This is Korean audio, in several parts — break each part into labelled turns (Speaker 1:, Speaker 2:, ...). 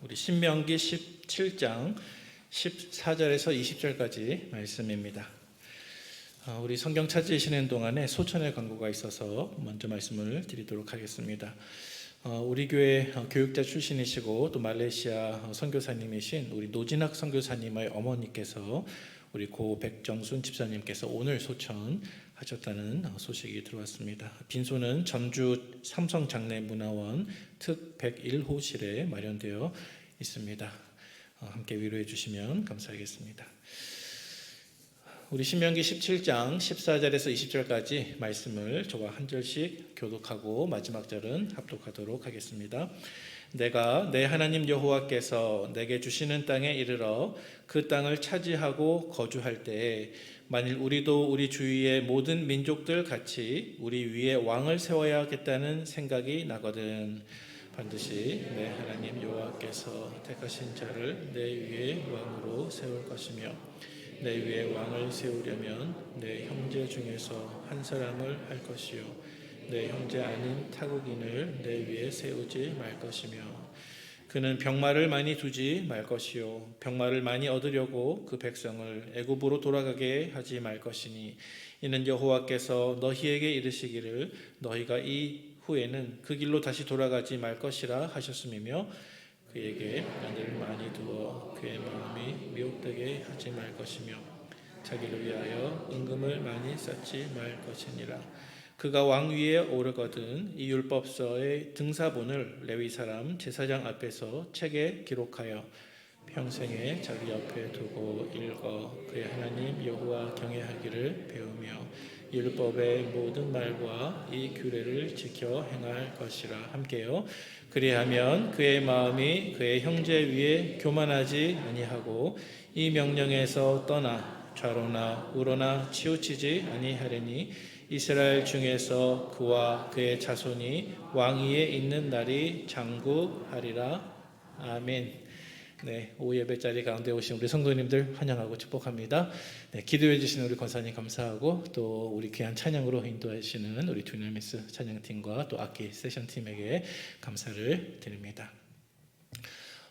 Speaker 1: 우리 신명기 17장 14절에서 20절까지 말씀입니다. 우리 성경 찾으시는 동안에 소천의 광고가 있어서 먼저 말씀을 드리도록 하겠습니다. 우리 교회 교육자 출신이시고 또 말레이시아 선교사님이신 우리 노진학 선교사님의 어머니께서 우리 고 백정순 집사님께서 오늘 소천하셨다는 소식이 들어왔습니다. 빈소는 전주 삼성장례문화원 특 101호실에 마련되어 있습니다. 함께 위로해 주시면 감사하겠습니다. 우리 신명기 17장 14절에서 20절까지 말씀을 저와 한 절씩 교독하고 마지막 절은 합독하도록 하겠습니다. 내가 내 하나님 여호와께서 내게 주시는 땅에 이르러 그 땅을 차지하고 거주할 때에 만일 우리도 우리 주위의 모든 민족들 같이 우리 위에 왕을 세워야겠다는 생각이 나거든. 반드시 내 하나님 여호와께서 택하신 자를 내 위에 왕으로 세울 것이며 내 위에 왕을 세우려면 내 형제 중에서 한 사람을 할 것이요 내 형제 아닌 타국인을 내 위에 세우지 말 것이며 그는 병마를 많이 두지 말 것이요 병마를 많이 얻으려고 그 백성을 애굽으로 돌아가게 하지 말 것이니 이는 여호와께서 너희에게 이르시기를 너희가 이 후에는 그 길로 다시 돌아가지 말 것이라 하셨음이며 그에게 아내를 많이 두어 그의 마음이 미혹되게 하지 말 것이며 자기를 위하여 은금을 많이 쌓지 말 것이니라. 그가 왕 위에 오르거든 이 율법서의 등사본을 레위 사람 제사장 앞에서 책에 기록하여 평생에 자기 옆에 두고 읽어 그의 하나님 여호와 경외하기를 배우며 율법의 모든 말과 이 규례를 지켜 행할 것이라. 함께요. 그리하면 그의 마음이 그의 형제 위에 교만하지 아니하고 이 명령에서 떠나 좌로나 우로나 치우치지 아니하리니 이스라엘 중에서 그와 그의 자손이 왕위에 있는 날이 장구하리라. 아멘. 네, 오후 예배 자리 가운데 오신 우리 성도님들 환영하고 축복합니다. 네, 기도해 주시는 우리 권사님 감사하고 또 우리 귀한 찬양으로 인도하시는 우리 두나미스 찬양팀과 또 악기 세션팀에게 감사를 드립니다.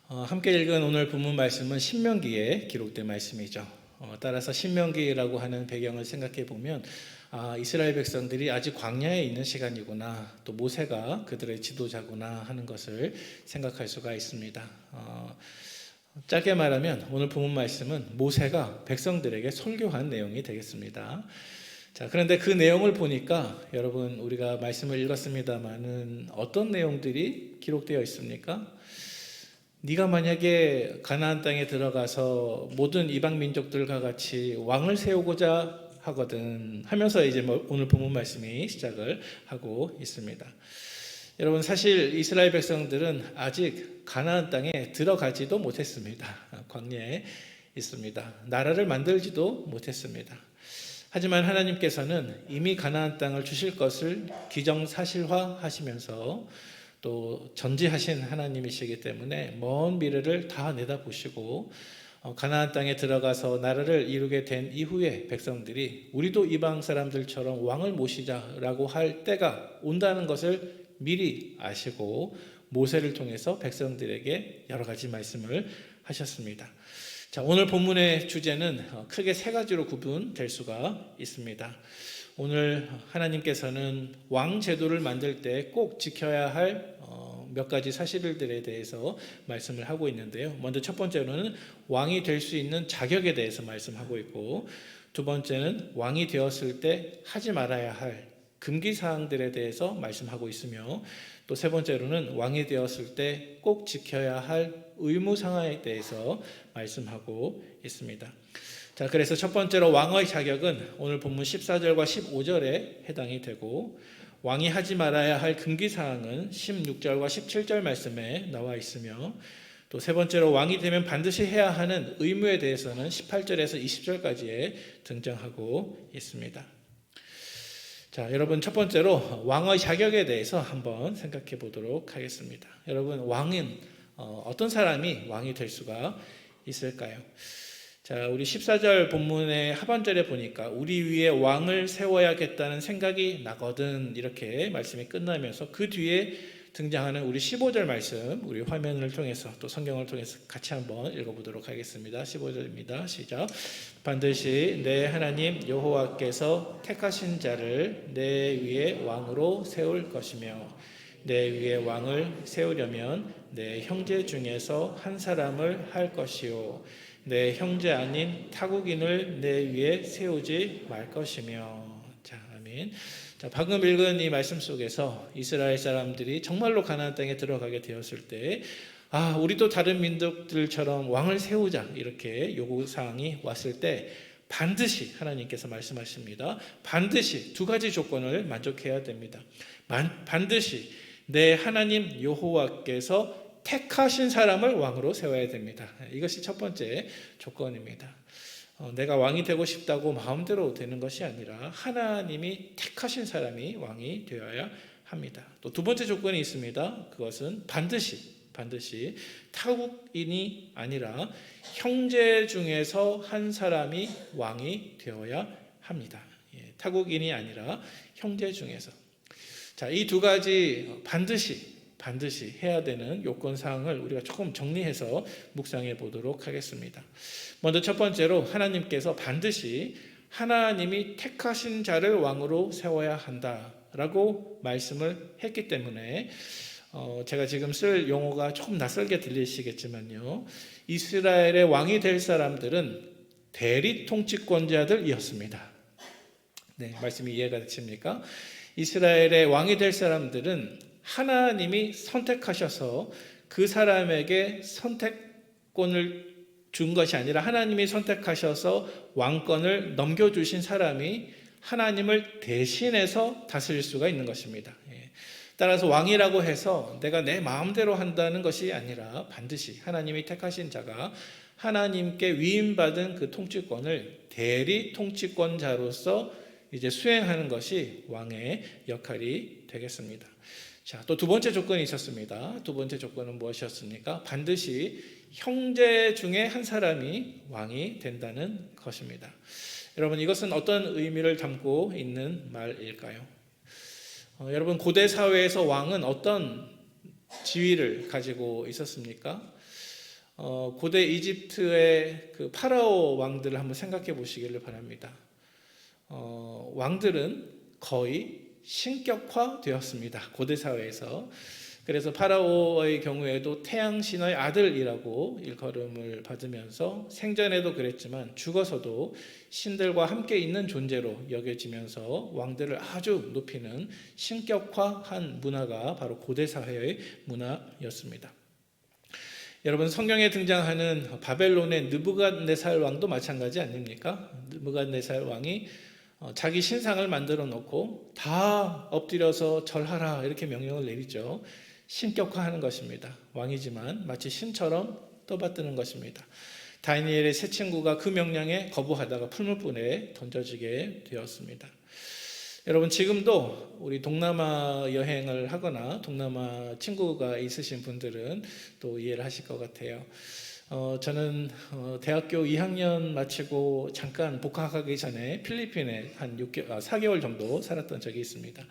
Speaker 1: 함께 읽은 오늘 본문 말씀은 신명기에 기록된 말씀이죠. 따라서 신명기라고 하는 배경을 생각해 보면 이스라엘 백성들이 아직 광야에 있는 시간이구나, 또 모세가 그들의 지도자구나 하는 것을 생각할 수가 있습니다. 짧게 말하면 오늘 본문 말씀은 모세가 백성들에게 설교한 내용이 되겠습니다. 자, 그런데 그 내용을 보니까 여러분 우리가 말씀을 읽었습니다마는 어떤 내용들이 기록되어 있습니까? 네가 만약에 가나안 땅에 들어가서 모든 이방 민족들과 같이 왕을 세우고자 하거든 하면서 이제 오늘 본문 말씀이 시작을 하고 있습니다. 여러분 사실 이스라엘 백성들은 아직 가나안 땅에 들어가지도 못했습니다. 광야에 있습니다. 나라를 만들지도 못했습니다. 하지만 하나님께서는 이미 가나안 땅을 주실 것을 기정사실화하시면서 또 전지하신 하나님이시기 때문에 먼 미래를 다 내다보시고 가나안 땅에 들어가서 나라를 이루게 된 이후에 백성들이 우리도 이방 사람들처럼 왕을 모시자라고 할 때가 온다는 것을 미리 아시고 모세를 통해서 백성들에게 여러 가지 말씀을 하셨습니다. 자, 오늘 본문의 주제는 크게 세 가지로 구분될 수가 있습니다. 오늘 하나님께서는 왕 제도를 만들 때 꼭 지켜야 할 몇 가지 사실들에 대해서 말씀을 하고 있는데요. 먼저 첫 번째로는 왕이 될 수 있는 자격에 대해서 말씀하고 있고, 두 번째는 왕이 되었을 때 하지 말아야 할 금기사항들에 대해서 말씀하고 있으며, 또 세 번째로는 왕이 되었을 때 꼭 지켜야 할 의무사항에 대해서 말씀하고 있습니다. 자, 그래서 첫 번째로 왕의 자격은 오늘 본문 14절과 15절에 해당이 되고, 왕이 하지 말아야 할 금기사항은 16절과 17절 말씀에 나와 있으며, 또 세 번째로 왕이 되면 반드시 해야 하는 의무에 대해서는 18절에서 20절까지에 등장하고 있습니다. 자, 여러분 첫 번째로 왕의 자격에 대해서 한번 생각해 보도록 하겠습니다. 여러분 왕은 어떤 사람이 왕이 될 수가 있을까요? 자, 우리 14절 본문의 하반절에 보니까 우리 위에 왕을 세워야겠다는 생각이 나거든 이렇게 말씀이 끝나면서 그 뒤에 등장하는 우리 15절 말씀, 우리 화면을 통해서 또 성경을 통해서 같이 한번 읽어보도록 하겠습니다. 15절입니다. 시작. 반드시 내 하나님 여호와께서 택하신 자를 내 위에 왕으로 세울 것이며 내 위에 왕을 세우려면 내 형제 중에서 한 사람을 할 것이요 내 형제 아닌 타국인을 내 위에 세우지 말 것이며. 자, 아멘. 자, 방금 읽은 이 말씀 속에서 이스라엘 사람들이 정말로 가나안 땅에 들어가게 되었을 때, 우리도 다른 민족들처럼 왕을 세우자 이렇게 요구사항이 왔을 때 반드시 하나님께서 말씀하십니다. 반드시 두 가지 조건을 만족해야 됩니다. 반드시 내 하나님 여호와께서 택하신 사람을 왕으로 세워야 됩니다. 이것이 첫 번째 조건입니다. 내가 왕이 되고 싶다고 마음대로 되는 것이 아니라 하나님이 택하신 사람이 왕이 되어야 합니다. 또 두 번째 조건이 있습니다. 그것은 반드시 타국인이 아니라 형제 중에서 한 사람이 왕이 되어야 합니다. 타국인이 아니라 형제 중에서. 자, 이 두 가지 반드시 해야 되는 요건사항을 우리가 조금 정리해서 묵상해 보도록 하겠습니다. 먼저 첫 번째로 하나님께서 반드시 하나님이 택하신 자를 왕으로 세워야 한다라고 말씀을 했기 때문에 제가 지금 쓸 용어가 조금 낯설게 들리시겠지만요. 이스라엘의 왕이 될 사람들은 대리 통치권자들이었습니다. 네, 말씀이 이해가 되십니까? 이스라엘의 왕이 될 사람들은 하나님이 선택하셔서 그 사람에게 선택권을 준 것이 아니라 하나님이 선택하셔서 왕권을 넘겨주신 사람이 하나님을 대신해서 다스릴 수가 있는 것입니다. 따라서 왕이라고 해서 내가 내 마음대로 한다는 것이 아니라 반드시 하나님이 택하신 자가 하나님께 위임받은 그 통치권을 대리 통치권자로서 이제 수행하는 것이 왕의 역할이 되겠습니다. 자, 또 두 번째 조건이 있었습니다. 두 번째 조건은 무엇이었습니까? 반드시 형제 중에 한 사람이 왕이 된다는 것입니다. 여러분, 이것은 어떤 의미를 담고 있는 말일까요? 여러분, 고대 사회에서 왕은 어떤 지위를 가지고 있었습니까? 고대 이집트의 그 파라오 왕들을 한번 생각해 보시기를 바랍니다. 왕들은 거의 신격화되었습니다. 고대 사회에서. 그래서 파라오의 경우에도 태양신의 아들이라고 일컬음을 받으면서 생전에도 그랬지만 죽어서도 신들과 함께 있는 존재로 여겨지면서 왕들을 아주 높이는 신격화한 문화가 바로 고대 사회의 문화였습니다. 여러분, 성경에 등장하는 바벨론의 느부갓네살 왕도 마찬가지 아닙니까? 느부갓네살 왕이 자기 신상을 만들어 놓고 다 엎드려서 절하라 이렇게 명령을 내리죠. 신격화하는 것입니다. 왕이지만 마치 신처럼 떠받드는 것입니다. 다니엘의 세 친구가 그 명령에 거부하다가 풀무불에 던져지게 되었습니다. 여러분, 지금도 우리 동남아 여행을 하거나 동남아 친구가 있으신 분들은 또 이해를 하실 것 같아요. 저는 대학교 2학년 마치고 잠깐 복학하기 전에 필리핀에 한 4개월 정도 살았던 적이 있습니다.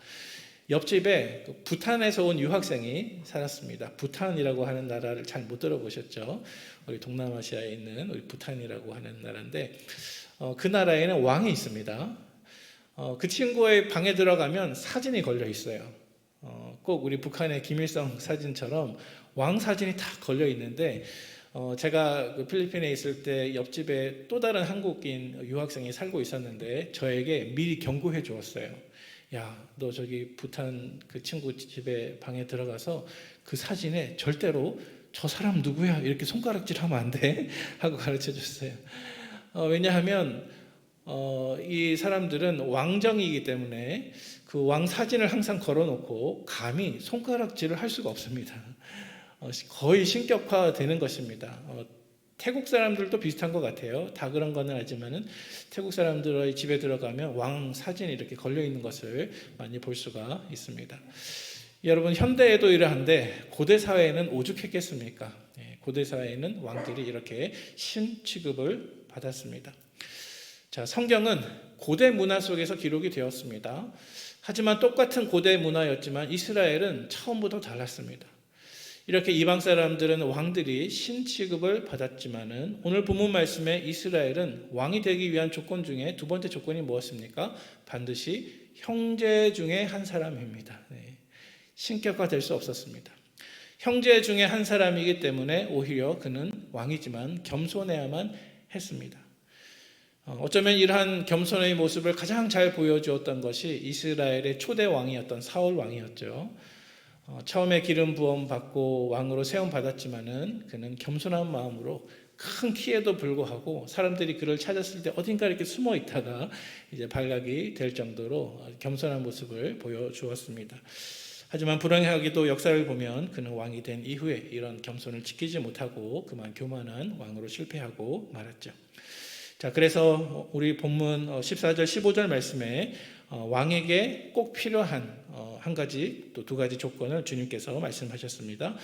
Speaker 1: 옆집에 부탄에서 온 유학생이 살았습니다. 부탄이라고 하는 나라를 잘 못 들어보셨죠? 우리 동남아시아에 있는 우리 부탄이라고 하는 나라인데 그 나라에는 왕이 있습니다. 그 친구의 방에 들어가면 사진이 걸려 있어요. 꼭 우리 북한의 김일성 사진처럼 왕 사진이 다 걸려 있는데 제가 그 필리핀에 있을 때 옆집에 또 다른 한국인 유학생이 살고 있었는데 저에게 미리 경고해 주었어요. 야, 너 저기 부탄 그 친구 집에 방에 들어가서 그 사진에 절대로 저 사람 누구야 이렇게 손가락질하면 안 돼 하고 가르쳐 줬어요. 왜냐하면 이 사람들은 왕정이기 때문에 그 왕 사진을 항상 걸어놓고 감히 손가락질을 할 수가 없습니다. 거의 신격화되는 것입니다. 태국 사람들도 비슷한 것 같아요. 다 그런 건 아니지만은 태국 사람들의 집에 들어가면 왕 사진이 이렇게 걸려 있는 것을 많이 볼 수가 있습니다. 여러분, 현대에도 이러한데 고대 사회에는 오죽했겠습니까? 고대 사회에는 왕들이 이렇게 신 취급을 받았습니다. 자, 성경은 고대 문화 속에서 기록이 되었습니다. 하지만 똑같은 고대 문화였지만 이스라엘은 처음부터 달랐습니다. 이렇게 이방 사람들은 왕들이 신 취급을 받았지만은 오늘 본문 말씀에 이스라엘은 왕이 되기 위한 조건 중에 두 번째 조건이 무엇입니까? 반드시 형제 중에 한 사람입니다. 신격화될 수 없었습니다. 형제 중에 한 사람이기 때문에 오히려 그는 왕이지만 겸손해야만 했습니다. 어쩌면 이러한 겸손의 모습을 가장 잘 보여주었던 것이 이스라엘의 초대 왕이었던 사울 왕이었죠. 처음에 기름 부음 받고 왕으로 세움 받았지만은 그는 겸손한 마음으로 큰 키에도 불구하고 사람들이 그를 찾았을 때 어딘가 이렇게 숨어 있다가 이제 발각이 될 정도로 겸손한 모습을 보여주었습니다. 하지만 불행하게도 역사를 보면 그는 왕이 된 이후에 이런 겸손을 지키지 못하고 그만 교만한 왕으로 실패하고 말았죠. 자, 그래서 우리 본문 14절 15절 말씀에 왕에게 꼭 필요한 한 가지 또 두 가지 조건을 주님께서 말씀하셨습니다.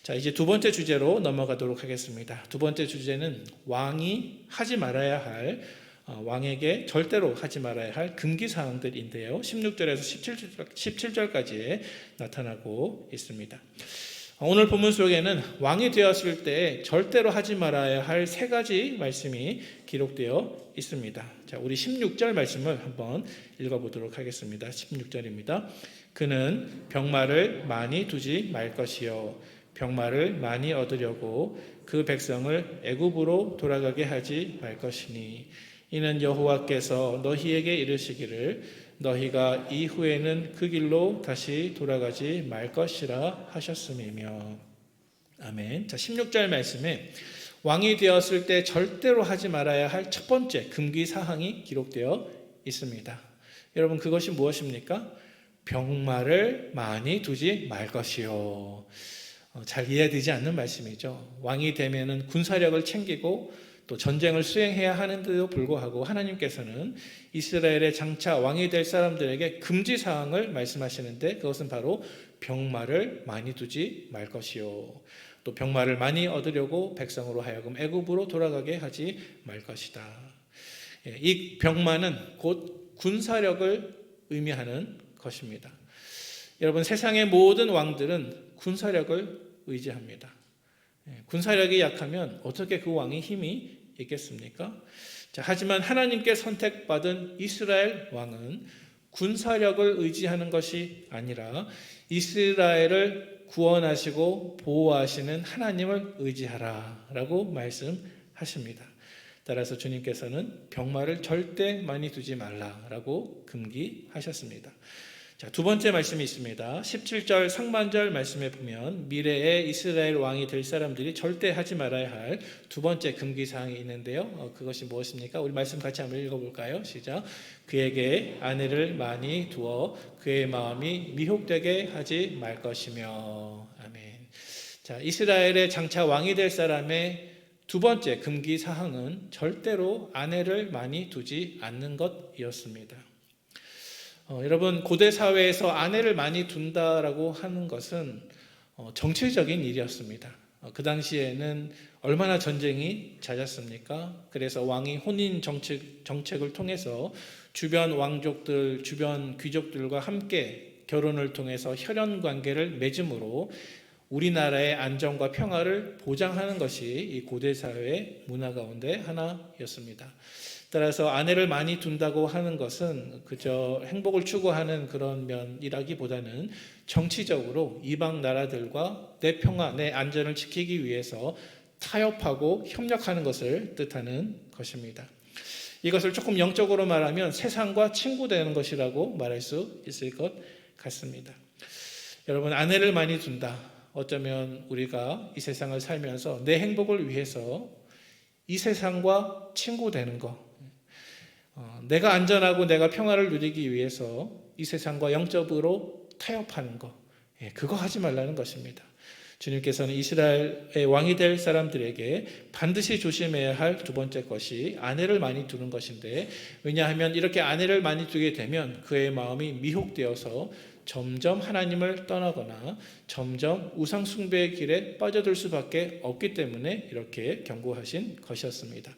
Speaker 1: 자, 이제 두 번째 주제로 넘어가도록 하겠습니다. 두 번째 주제는 왕이 하지 말아야 할 왕에게 절대로 하지 말아야 할 금기 사항들인데요. 16절에서 17절까지 나타나고 있습니다. 오늘 본문 속에는 왕이 되었을 때 절대로 하지 말아야 할 세 가지 말씀이 기록되어 있습니다. 자, 우리 16절 말씀을 한번 읽어보도록 하겠습니다. 16절입니다. 그는 병마를 많이 두지 말 것이요 병마를 많이 얻으려고 그 백성을 애굽으로 돌아가게 하지 말 것이니 이는 여호와께서 너희에게 이르시기를 너희가 이후에는 그 길로 다시 돌아가지 말 것이라 하셨음이며. 아멘. 자, 16절 말씀에 왕이 되었을 때 절대로 하지 말아야 할 첫 번째 금기 사항이 기록되어 있습니다. 여러분, 그것이 무엇입니까? 병마를 많이 두지 말 것이요. 잘 이해되지 않는 말씀이죠. 왕이 되면은 군사력을 챙기고 또 전쟁을 수행해야 하는데도 불구하고 하나님께서는 이스라엘의 장차 왕이 될 사람들에게 금지 사항을 말씀하시는데 그것은 바로 병마를 많이 두지 말 것이요. 또 병마를 많이 얻으려고 백성으로 하여금 애굽으로 돌아가게 하지 말 것이다. 이 병마는 곧 군사력을 의미하는 것입니다. 여러분, 세상의 모든 왕들은 군사력을 의지합니다. 군사력이 약하면 어떻게 그 왕의 힘이 있겠습니까? 자, 하지만 하나님께 선택받은 이스라엘 왕은 군사력을 의지하는 것이 아니라 이스라엘을 구원하시고 보호하시는 하나님을 의지하라 라고 말씀하십니다. 따라서 주님께서는 병마를 절대 많이 두지 말라라고 금기하셨습니다. 자, 두 번째 말씀이 있습니다. 17절 상반절 말씀에 보면 미래의 이스라엘 왕이 될 사람들이 절대 하지 말아야 할 두 번째 금기사항이 있는데요. 그것이 무엇입니까? 우리 말씀 같이 한번 읽어볼까요? 시작. 그에게 아내를 많이 두어 그의 마음이 미혹되게 하지 말 것이며. 아멘. 자, 이스라엘의 장차 왕이 될 사람의 두 번째 금기사항은 절대로 아내를 많이 두지 않는 것이었습니다. 여러분, 고대 사회에서 아내를 많이 둔다라고 하는 것은 정치적인 일이었습니다. 그 당시에는 얼마나 전쟁이 잦았습니까? 그래서 왕이 혼인 정책을 통해서 주변 왕족들, 주변 귀족들과 함께 결혼을 통해서 혈연 관계를 맺음으로 우리나라의 안정과 평화를 보장하는 것이 이 고대 사회의 문화 가운데 하나였습니다. 따라서 아내를 많이 둔다고 하는 것은 그저 행복을 추구하는 그런 면이라기보다는 정치적으로 이방 나라들과 내 평화, 내 안전을 지키기 위해서 타협하고 협력하는 것을 뜻하는 것입니다. 이것을 조금 영적으로 말하면 세상과 친구 되는 것이라고 말할 수 있을 것 같습니다. 여러분, 아내를 많이 둔다. 어쩌면 우리가 이 세상을 살면서 내 행복을 위해서 이 세상과 친구 되는 것, 내가 안전하고 내가 평화를 누리기 위해서 이 세상과 영적으로 타협하는 것, 그거 하지 말라는 것입니다. 주님께서는 이스라엘의 왕이 될 사람들에게 반드시 조심해야 할 두 번째 것이 아내를 많이 두는 것인데, 왜냐하면 이렇게 아내를 많이 두게 되면 그의 마음이 미혹되어서 점점 하나님을 떠나거나 점점 우상 숭배의 길에 빠져들 수밖에 없기 때문에 이렇게 경고하신 것이었습니다.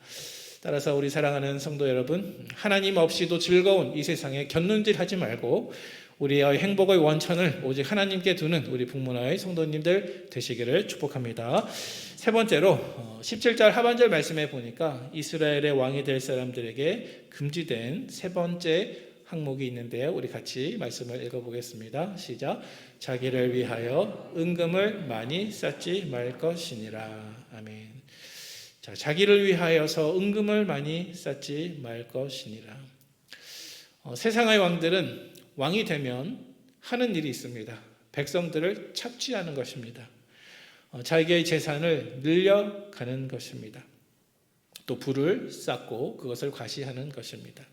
Speaker 1: 따라서 우리 사랑하는 성도 여러분, 하나님 없이도 즐거운 이 세상에 곁눈질하지 말고 우리의 행복의 원천을 오직 하나님께 두는 우리 북문화의 성도님들 되시기를 축복합니다. 세 번째로 17절 하반절 말씀에 보니까 이스라엘의 왕이 될 사람들에게 금지된 세 번째 항목이 있는데요. 우리 같이 말씀을 읽어보겠습니다. 시작. 자기를 위하여 은금을 많이 쌓지 말 것이니라. 아멘. 자, 자기를 위하여서 은금을 많이 쌓지 말 것이니라. 세상의 왕들은 왕이 되면 하는 일이 있습니다. 백성들을 착취하는 것입니다. 자기의 재산을 늘려가는 것입니다. 또 부를 쌓고 그것을 과시하는 것입니다.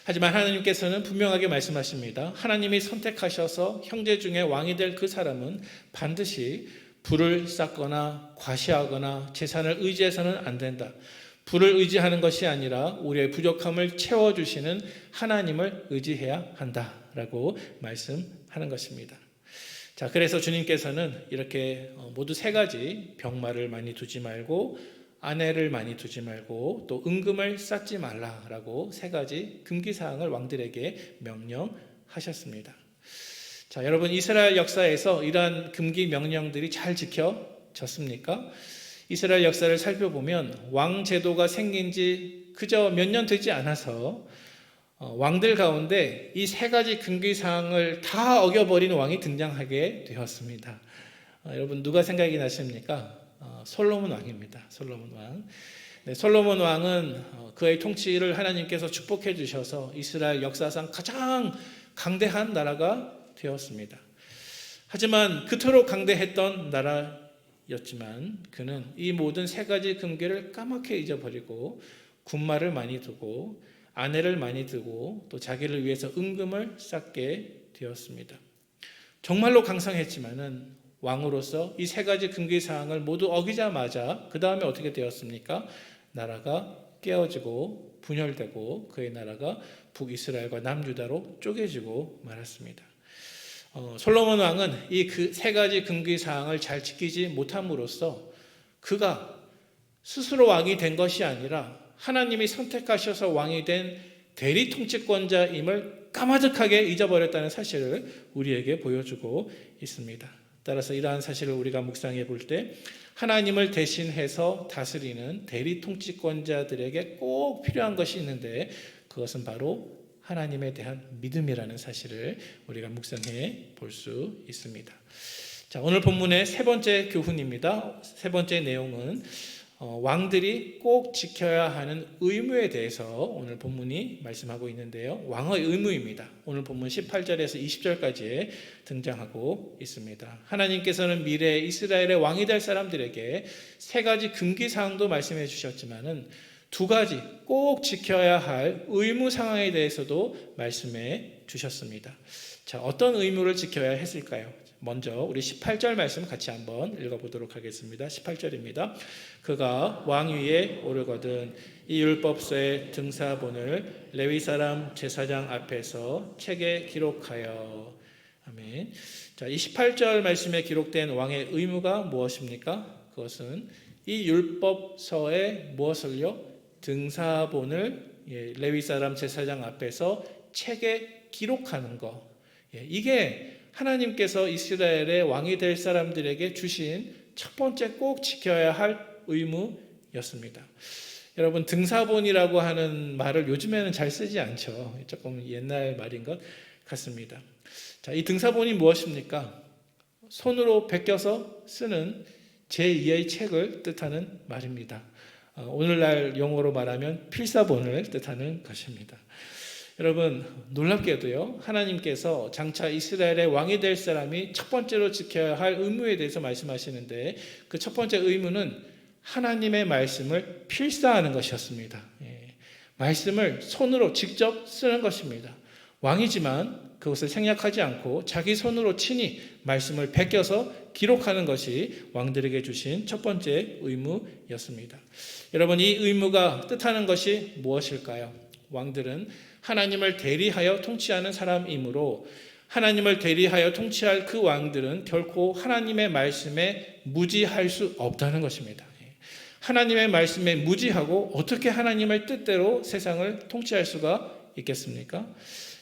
Speaker 1: 하지만 하나님께서는 분명하게 말씀하십니다. 하나님이 선택하셔서 형제 중에 왕이 될 그 사람은 반드시 부를 쌓거나 과시하거나 재산을 의지해서는 안 된다. 부를 의지하는 것이 아니라 우리의 부족함을 채워주시는 하나님을 의지해야 한다라고 말씀하는 것입니다. 자, 그래서 주님께서는 이렇게 모두 세 가지 병마를 많이 두지 말고 아내를 많이 두지 말고 또 은금을 쌓지 말라라고 세 가지 금기사항을 왕들에게 명령하셨습니다. 자, 여러분 이스라엘 역사에서 이러한 금기 명령들이 잘 지켜졌습니까? 이스라엘 역사를 살펴보면 왕 제도가 생긴 지 그저 몇 년 되지 않아서 왕들 가운데 이 세 가지 금기사항을 다 어겨버린 왕이 등장하게 되었습니다. 여러분 누가 생각이 나십니까? 솔로몬 왕입니다. 솔로몬 왕. 네, 솔로몬 왕은 그의 통치를 하나님께서 축복해 주셔서 이스라엘 역사상 가장 강대한 나라가 되었습니다. 하지만 그토록 강대했던 나라였지만 그는 이 모든 세 가지 금기를 까맣게 잊어버리고 군마를 많이 두고 아내를 많이 두고 또 자기를 위해서 은금을 쌓게 되었습니다. 정말로 강성했지만은 왕으로서 이 세 가지 금기사항을 모두 어기자마자 그 다음에 어떻게 되었습니까? 나라가 깨어지고 분열되고 그의 나라가 북이스라엘과 남유다로 쪼개지고 말았습니다. 솔로몬 왕은 이 세 가지 금기사항을 잘 지키지 못함으로써 그가 스스로 왕이 된 것이 아니라 하나님이 선택하셔서 왕이 된 대리 통치권자임을 까마득하게 잊어버렸다는 사실을 우리에게 보여주고 있습니다. 따라서 이러한 사실을 우리가 묵상해 볼 때 하나님을 대신해서 다스리는 대리 통치권자들에게 꼭 필요한 것이 있는데 그것은 바로 하나님에 대한 믿음이라는 사실을 우리가 묵상해 볼 수 있습니다. 자, 오늘 본문의 세 번째 교훈입니다. 세 번째 내용은 왕들이 꼭 지켜야 하는 의무에 대해서 오늘 본문이 말씀하고 있는데요. 왕의 의무입니다. 오늘 본문 18절에서 20절까지 등장하고 있습니다. 하나님께서는 미래에 이스라엘의 왕이 될 사람들에게 세 가지 금기사항도 말씀해 주셨지만은 두 가지 꼭 지켜야 할 의무 상황에 대해서도 말씀해 주셨습니다. 자, 어떤 의무를 지켜야 했을까요? 먼저 우리 18절 말씀 같이 한번 읽어보도록 하겠습니다. 18절입니다. 그가 왕 위에 오르거든 이 율법서의 등사본을 레위 사람 제사장 앞에서 책에 기록하여. 아멘. 자, 이 18절 말씀에 기록된 왕의 의무가 무엇입니까? 그것은 이 율법서에 무엇을요? 등사본을 레위 사람 제사장 앞에서 책에 기록하는 거. 이게 하나님께서 이스라엘의 왕이 될 사람들에게 주신 첫 번째 꼭 지켜야 할 의무였습니다. 여러분 등사본이라고 하는 말을 요즘에는 잘 쓰지 않죠. 조금 옛날 말인 것 같습니다. 자, 이 등사본이 무엇입니까? 손으로 베껴서 쓰는 제2의 책을 뜻하는 말입니다. 오늘날 용어로 말하면 필사본을 뜻하는 것입니다. 여러분 놀랍게도요, 하나님께서 장차 이스라엘의 왕이 될 사람이 첫 번째로 지켜야 할 의무에 대해서 말씀하시는데 그 첫 번째 의무는 하나님의 말씀을 필사하는 것이었습니다. 말씀을 손으로 직접 쓰는 것입니다. 왕이지만 그것을 생략하지 않고 자기 손으로 친히 말씀을 베껴서 기록하는 것이 왕들에게 주신 첫 번째 의무였습니다. 여러분 이 의무가 뜻하는 것이 무엇일까요? 왕들은 하나님을 대리하여 통치하는 사람이므로 하나님을 대리하여 통치할 그 왕들은 결코 하나님의 말씀에 무지할 수 없다는 것입니다. 하나님의 말씀에 무지하고 어떻게 하나님의 뜻대로 세상을 통치할 수가 있겠습니까?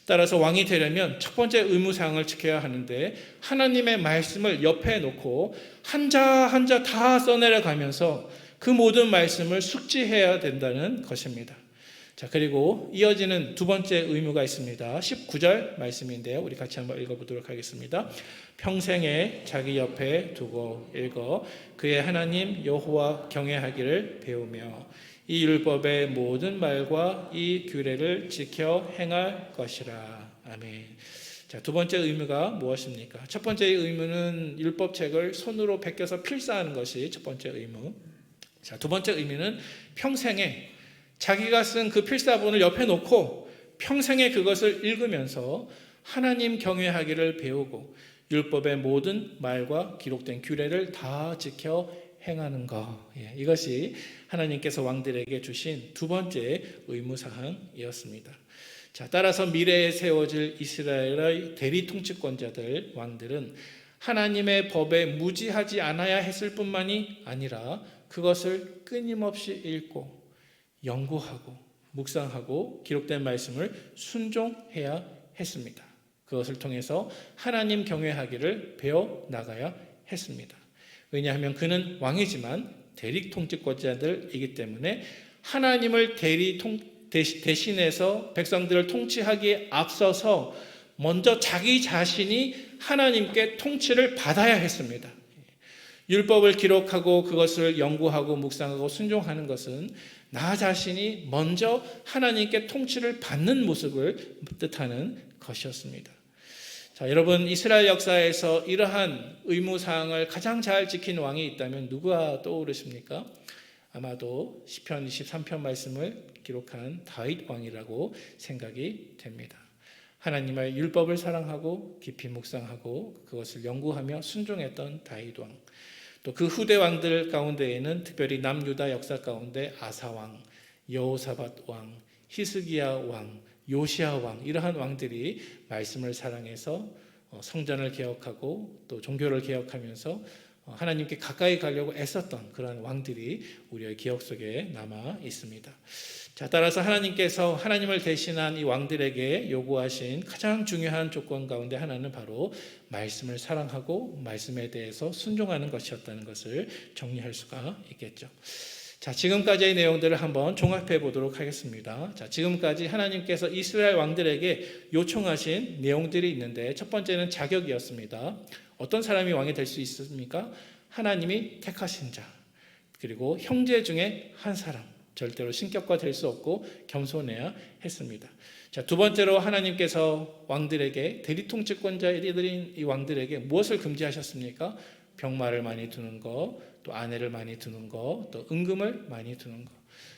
Speaker 1: 따라서 왕이 되려면 첫 번째 의무사항을 지켜야 하는데 하나님의 말씀을 옆에 놓고 한자 한자 다 써내려 가면서 그 모든 말씀을 숙지해야 된다는 것입니다. 자, 그리고 이어지는 두 번째 의무가 있습니다. 19절 말씀인데요. 우리 같이 한번 읽어보도록 하겠습니다. 평생에 자기 옆에 두고 읽어 그의 하나님 여호와 경외하기를 배우며 이 율법의 모든 말과 이 규례를 지켜 행할 것이라. 아멘. 자, 두 번째 의무가 무엇입니까? 첫 번째 의무는 율법책을 손으로 베껴서 필사하는 것이 첫 번째 의무. 자, 두 번째 의무는 평생에 자기가 쓴 그 필사본을 옆에 놓고 평생에 그것을 읽으면서 하나님 경외하기를 배우고 율법의 모든 말과 기록된 규례를 다 지켜 행하는 것. 이것이 하나님께서 왕들에게 주신 두 번째 의무사항이었습니다. 자, 따라서 미래에 세워질 이스라엘의 대리 통치권자들, 왕들은 하나님의 법에 무지하지 않아야 했을 뿐만이 아니라 그것을 끊임없이 읽고 연구하고 묵상하고 기록된 말씀을 순종해야 했습니다. 그것을 통해서 하나님 경외하기를 배워나가야 했습니다. 왜냐하면 그는 왕이지만 대리 통치권자들이기 때문에 하나님을 대신해서 백성들을 통치하기에 앞서서 먼저 자기 자신이 하나님께 통치를 받아야 했습니다. 율법을 기록하고 그것을 연구하고 묵상하고 순종하는 것은 나 자신이 먼저 하나님께 통치를 받는 모습을 뜻하는 것이었습니다. 자, 여러분, 이스라엘 역사에서 이러한 의무사항을 가장 잘 지킨 왕이 있다면 누가 떠오르십니까? 아마도 시편 23편 말씀을 기록한 다윗 왕이라고 생각이 됩니다. 하나님의 율법을 사랑하고 깊이 묵상하고 그것을 연구하며 순종했던 다윗 왕. 또 그 후대 왕들 가운데에는 특별히 남유다 역사 가운데 아사 왕, 여호사밧 왕, 히스기야 왕, 요시야 왕, 이러한 왕들이 말씀을 사랑해서 성전을 개혁하고 또 종교를 개혁하면서 하나님께 가까이 가려고 애썼던 그런 왕들이 우리의 기억 속에 남아 있습니다. 자, 따라서 하나님께서 하나님을 대신한 이 왕들에게 요구하신 가장 중요한 조건 가운데 하나는 바로 말씀을 사랑하고 말씀에 대해서 순종하는 것이었다는 것을 정리할 수가 있겠죠. 자, 지금까지의 내용들을 한번 종합해 보도록 하겠습니다. 자, 지금까지 하나님께서 이스라엘 왕들에게 요청하신 내용들이 있는데 첫 번째는 자격이었습니다. 어떤 사람이 왕이 될 수 있습니까? 하나님이 택하신 자, 그리고 형제 중에 한 사람, 절대로 신격화 될 수 없고 겸손해야 했습니다. 자, 두 번째로 하나님께서 왕들에게 대리통치권자들인 이 왕들에게 무엇을 금지하셨습니까? 병마를 많이 두는 거, 또 아내를 많이 두는 거, 또 은금을 많이 두는 거.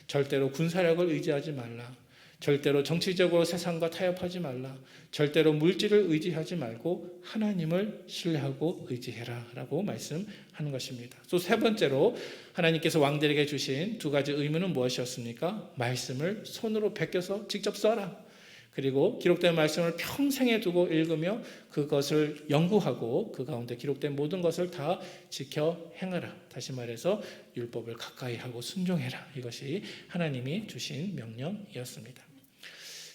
Speaker 1: 절대로 군사력을 의지하지 말라. 절대로 정치적으로 세상과 타협하지 말라. 절대로 물질을 의지하지 말고 하나님을 신뢰하고 의지해라 라고 말씀하는 것입니다. 또 세 번째로 하나님께서 왕들에게 주신 두 가지 의무는 무엇이었습니까? 말씀을 손으로 베껴서 직접 써라. 그리고 기록된 말씀을 평생에 두고 읽으며 그것을 연구하고 그 가운데 기록된 모든 것을 다 지켜 행하라. 다시 말해서 율법을 가까이 하고 순종해라. 이것이 하나님이 주신 명령이었습니다.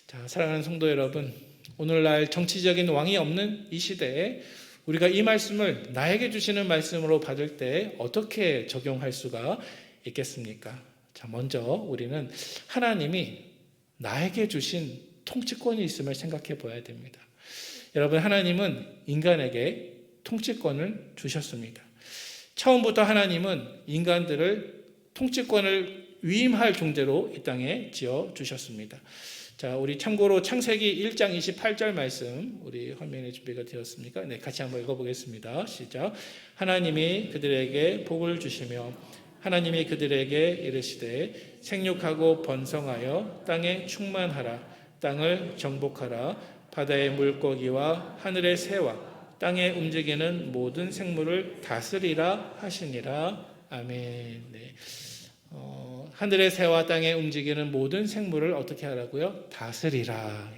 Speaker 1: 자, 사랑하는 성도 여러분, 오늘날 정치적인 왕이 없는 이 시대에 우리가 이 말씀을 나에게 주시는 말씀으로 받을 때 어떻게 적용할 수가 있겠습니까? 자, 먼저 우리는 하나님이 나에게 주신 통치권이 있음을 생각해 봐야 됩니다. 여러분, 하나님은 인간에게 통치권을 주셨습니다. 처음부터 하나님은 인간들을 통치권을 위임할 존재로 이 땅에 지어 주셨습니다. 자, 우리 참고로 창세기 1장 28절 말씀 우리 화면에 준비가 되었습니까? 네, 같이 한번 읽어보겠습니다. 시작. 하나님이 그들에게 복을 주시며 하나님이 그들에게 이르시되 생육하고 번성하여 땅에 충만하라. 땅을 정복하라. 바다의 물고기와 하늘의 새와 땅에 움직이는 모든 생물을 다스리라 하시니라. 아멘. 네. 하늘의 새와 땅에 움직이는 모든 생물을 어떻게 하라고요? 다스리라.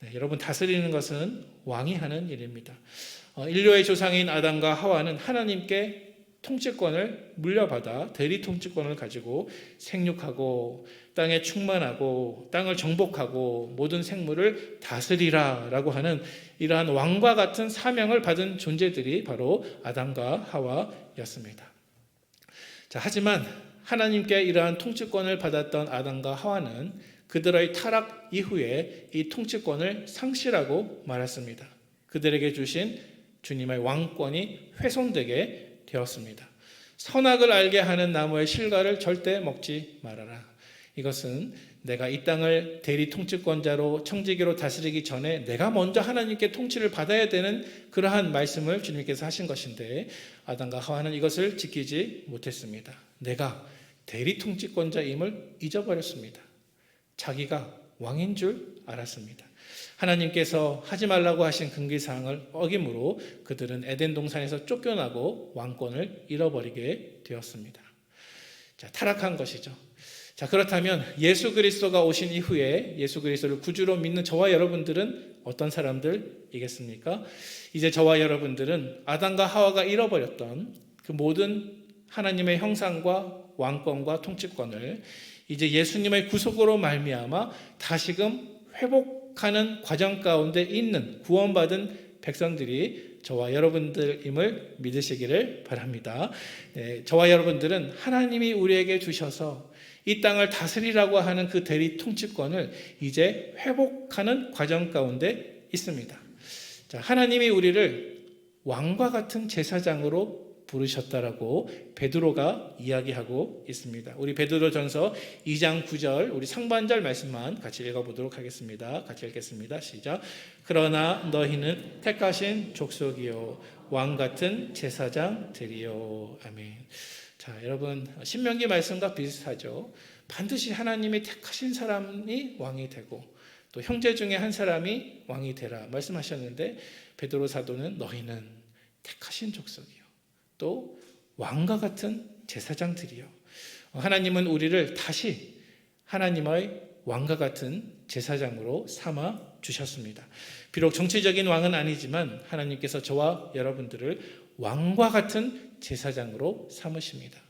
Speaker 1: 네, 여러분, 다스리는 것은 왕이 하는 일입니다. 인류의 조상인 아담과 하와는 하나님께 통치권을 물려받아 대리 통치권을 가지고 생육하고 땅에 충만하고 땅을 정복하고 모든 생물을 다스리라 라고 하는 이러한 왕과 같은 사명을 받은 존재들이 바로 아담과 하와였습니다. 자, 하지만 하나님께 이러한 통치권을 받았던 아담과 하와는 그들의 타락 이후에 이 통치권을 상실하고 말았습니다. 그들에게 주신 주님의 왕권이 훼손되게 되었습니다. 선악을 알게 하는 나무의 실과를 절대 먹지 말아라. 이것은 내가 이 땅을 대리 통치권자로 청지기로 다스리기 전에 내가 먼저 하나님께 통치를 받아야 되는 그러한 말씀을 주님께서 하신 것인데 아담과 하와는 이것을 지키지 못했습니다. 내가 대리 통치권자임을 잊어버렸습니다. 자기가 왕인 줄 알았습니다. 하나님께서 하지 말라고 하신 금기사항을 어김으로 그들은 에덴 동산에서 쫓겨나고 왕권을 잃어버리게 되었습니다. 자, 타락한 것이죠. 자, 그렇다면 예수 그리스도가 오신 이후에 예수 그리스도를 구주로 믿는 저와 여러분들은 어떤 사람들이겠습니까? 이제 저와 여러분들은 아담과 하와가 잃어버렸던 그 모든 하나님의 형상과 왕권과 통치권을 이제 예수님의 구속으로 말미암아 다시금 회복하는 과정 가운데 있는 구원받은 백성들이 저와 여러분들임을 믿으시기를 바랍니다. 네, 저와 여러분들은 하나님이 우리에게 주셔서 이 땅을 다스리라고 하는 그 대리 통치권을 이제 회복하는 과정 가운데 있습니다. 자, 하나님이 우리를 왕과 같은 제사장으로 부르셨다라고 베드로가 이야기하고 있습니다. 우리 베드로전서 2장 9절 우리 상반절 말씀만 같이 읽어보도록 하겠습니다. 같이 읽겠습니다. 시작. 그러나 너희는 택하신 족속이요 왕 같은 제사장들이요. 아멘. 자, 여러분 신명기 말씀과 비슷하죠. 반드시 하나님이 택하신 사람이 왕이 되고 또 형제 중에 한 사람이 왕이 되라 말씀하셨는데 베드로 사도는 너희는 택하신 족속이요 또 왕과 같은 제사장들이요. 하나님은 우리를 다시 하나님의 왕과 같은 제사장으로 삼아 주셨습니다. 비록 정치적인 왕은 아니지만 하나님께서 저와 여러분들을 왕과 같은 제사장으로 삼으십니다.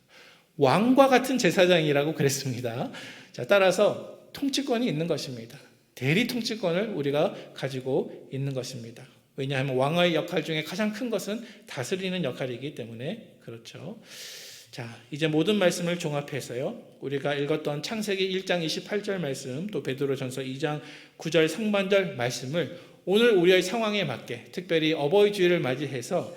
Speaker 1: 왕과 같은 제사장이라고 그랬습니다. 자, 따라서 통치권이 있는 것입니다. 대리 통치권을 우리가 가지고 있는 것입니다. 왜냐하면 왕의 역할 중에 가장 큰 것은 다스리는 역할이기 때문에 그렇죠. 자, 이제 모든 말씀을 종합해서요. 우리가 읽었던 창세기 1장 28절 말씀 또 베드로전서 2장 9절 상반절 말씀을 오늘 우리의 상황에 맞게 특별히 어버이 주일을 맞이해서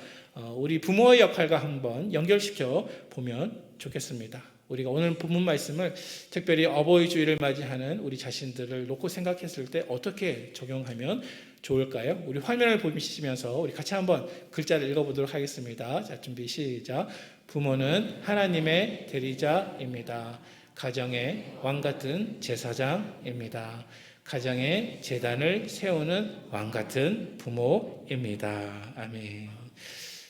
Speaker 1: 우리 부모의 역할과 한번 연결시켜 보면 좋겠습니다. 우리가 오늘 본문 말씀을 특별히 어버이 주일을 맞이하는 우리 자신들을 놓고 생각했을 때 어떻게 적용하면 좋을까요? 우리 화면을 보시면서 우리 같이 한번 글자를 읽어보도록 하겠습니다. 자, 준비 시작. 부모는 하나님의 대리자입니다. 가정의 왕 같은 제사장입니다. 가정의 제단을 세우는 왕 같은 부모입니다. 아멘.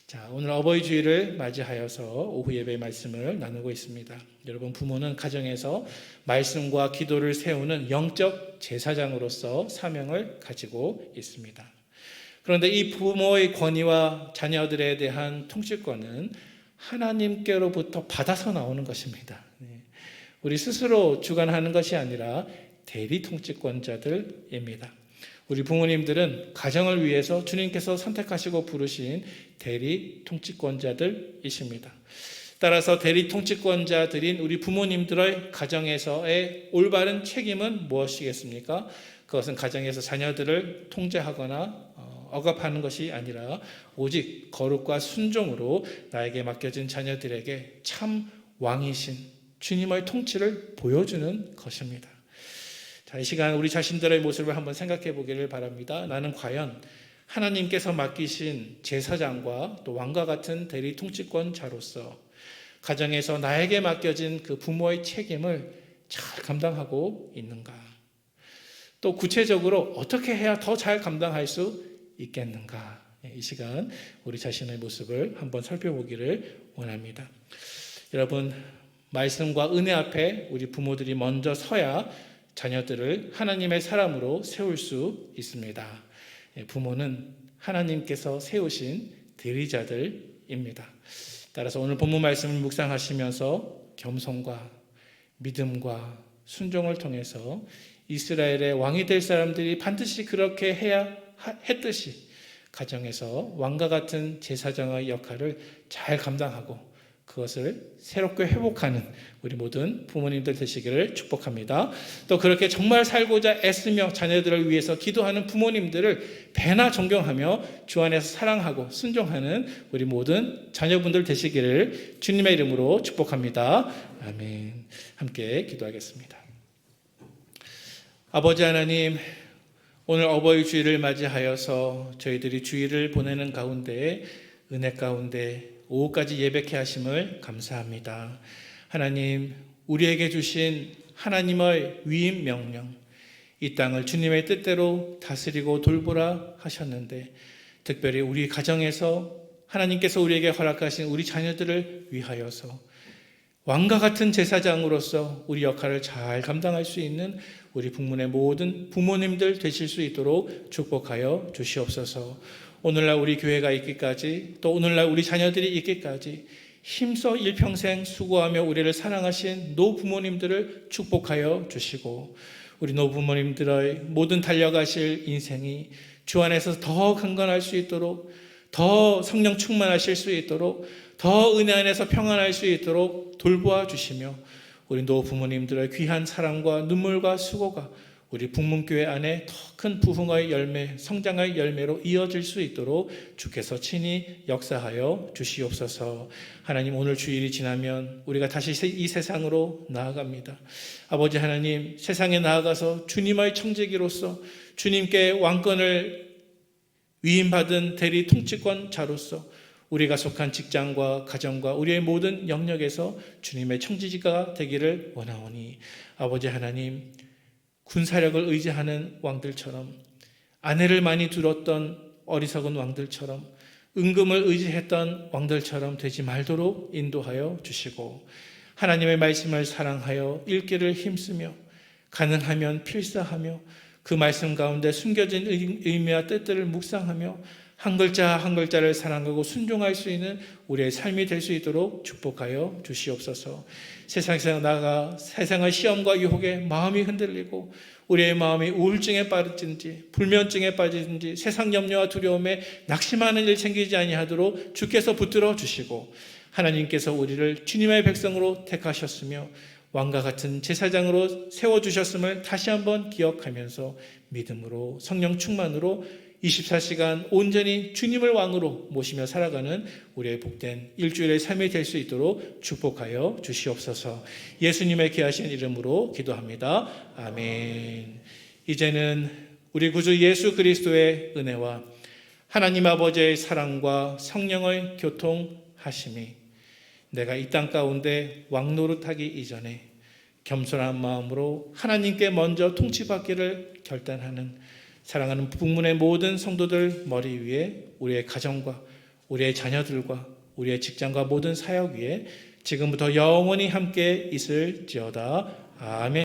Speaker 1: 자, 오늘 어버이 주일을 맞이하여서 오후 예배 말씀을 나누고 있습니다. 여러분, 부모는 가정에서 말씀과 기도를 세우는 영적 제사장으로서 사명을 가지고 있습니다. 그런데 이 부모의 권위와 자녀들에 대한 통치권은 하나님께로부터 받아서 나오는 것입니다. 우리 스스로 주관하는 것이 아니라 대리 통치권자들입니다. 우리 부모님들은 가정을 위해서 주님께서 선택하시고 부르신 대리 통치권자들이십니다. 따라서 대리 통치권자들인 우리 부모님들의 가정에서의 올바른 책임은 무엇이겠습니까? 그것은 가정에서 자녀들을 통제하거나 억압하는 것이 아니라 오직 거룩과 순종으로 나에게 맡겨진 자녀들에게 참 왕이신 주님의 통치를 보여주는 것입니다. 자, 이 시간 우리 자신들의 모습을 한번 생각해 보기를 바랍니다. 나는 과연 하나님께서 맡기신 제사장과 또 왕과 같은 대리 통치권자로서 가정에서 나에게 맡겨진 그 부모의 책임을 잘 감당하고 있는가? 또 구체적으로 어떻게 해야 더 잘 감당할 수 있겠는가? 이 시간 우리 자신의 모습을 한번 살펴보기를 원합니다. 여러분, 말씀과 은혜 앞에 우리 부모들이 먼저 서야 자녀들을 하나님의 사람으로 세울 수 있습니다. 부모는 하나님께서 세우신 대리자들입니다. 따라서 오늘 본문 말씀을 묵상하시면서 겸손과 믿음과 순종을 통해서 이스라엘의 왕이 될 사람들이 반드시 그렇게 해야 했듯이 가정에서 왕과 같은 제사장의 역할을 잘 감당하고 그것을 새롭게 회복하는 우리 모든 부모님들 되시기를 축복합니다. 또 그렇게 정말 살고자 애쓰며 자녀들을 위해서 기도하는 부모님들을 배나 존경하며 주 안에서 사랑하고 순종하는 우리 모든 자녀분들 되시기를 주님의 이름으로 축복합니다. 아멘. 함께 기도하겠습니다. 아버지 하나님, 오늘 어버이 주일을 맞이하여서 저희들이 주일을 보내는 가운데 은혜 가운데 오후까지 예배케 하심을 감사합니다. 하나님, 우리에게 주신 하나님의 위임 명령, 이 땅을 주님의 뜻대로 다스리고 돌보라 하셨는데 특별히 우리 가정에서 하나님께서 우리에게 허락하신 우리 자녀들을 위하여서 왕과 같은 제사장으로서 우리 역할을 잘 감당할 수 있는 우리 북문의 모든 부모님들 되실 수 있도록 축복하여 주시옵소서. 오늘날 우리 교회가 있기까지 또 오늘날 우리 자녀들이 있기까지 힘써 일평생 수고하며 우리를 사랑하신 노부모님들을 축복하여 주시고 우리 노부모님들의 모든 달려가실 인생이 주 안에서 더 강건할 수 있도록 더 성령 충만하실 수 있도록 더 은혜 안에서 평안할 수 있도록 돌보아 주시며 우리 노부모님들의 귀한 사랑과 눈물과 수고가 우리 북문교회 안에 더 큰 부흥의 열매, 성장의 열매로 이어질 수 있도록 주께서 친히 역사하여 주시옵소서. 하나님, 오늘 주일이 지나면 우리가 다시 이 세상으로 나아갑니다. 아버지 하나님, 세상에 나아가서 주님의 청지기로서 주님께 왕권을 위임받은 대리 통치권자로서 우리가 속한 직장과 가정과 우리의 모든 영역에서 주님의 청지기가 되기를 원하오니 아버지 하나님, 군사력을 의지하는 왕들처럼 아내를 많이 두었던 어리석은 왕들처럼 은금을 의지했던 왕들처럼 되지 말도록 인도하여 주시고 하나님의 말씀을 사랑하여 읽기를 힘쓰며 가능하면 필사하며 그 말씀 가운데 숨겨진 의미와 뜻들을 묵상하며 한 글자 한 글자를 사랑하고 순종할 수 있는 우리의 삶이 될 수 있도록 축복하여 주시옵소서. 세상에서 나아가 세상의 시험과 유혹에 마음이 흔들리고 우리의 마음이 우울증에 빠지든지 불면증에 빠지든지 세상 염려와 두려움에 낙심하는 일 생기지 아니하도록 주께서 붙들어 주시고 하나님께서 우리를 주님의 백성으로 택하셨으며 왕과 같은 제사장으로 세워주셨음을 다시 한번 기억하면서 믿음으로 성령 충만으로 24시간 온전히 주님을 왕으로 모시며 살아가는 우리의 복된 일주일의 삶이 될 수 있도록 축복하여 주시옵소서. 예수님의 귀하신 이름으로 기도합니다. 아멘. 이제는 우리 구주 예수 그리스도의 은혜와 하나님 아버지의 사랑과 성령의 교통하심이 내가 이 땅 가운데 왕노릇하기 이전에 겸손한 마음으로 하나님께 먼저 통치받기를 결단하는 사랑하는 북문의 모든 성도들 머리 위에 우리의 가정과 우리의 자녀들과 우리의 직장과 모든 사역 위에 지금부터 영원히 함께 있을지어다. 아멘.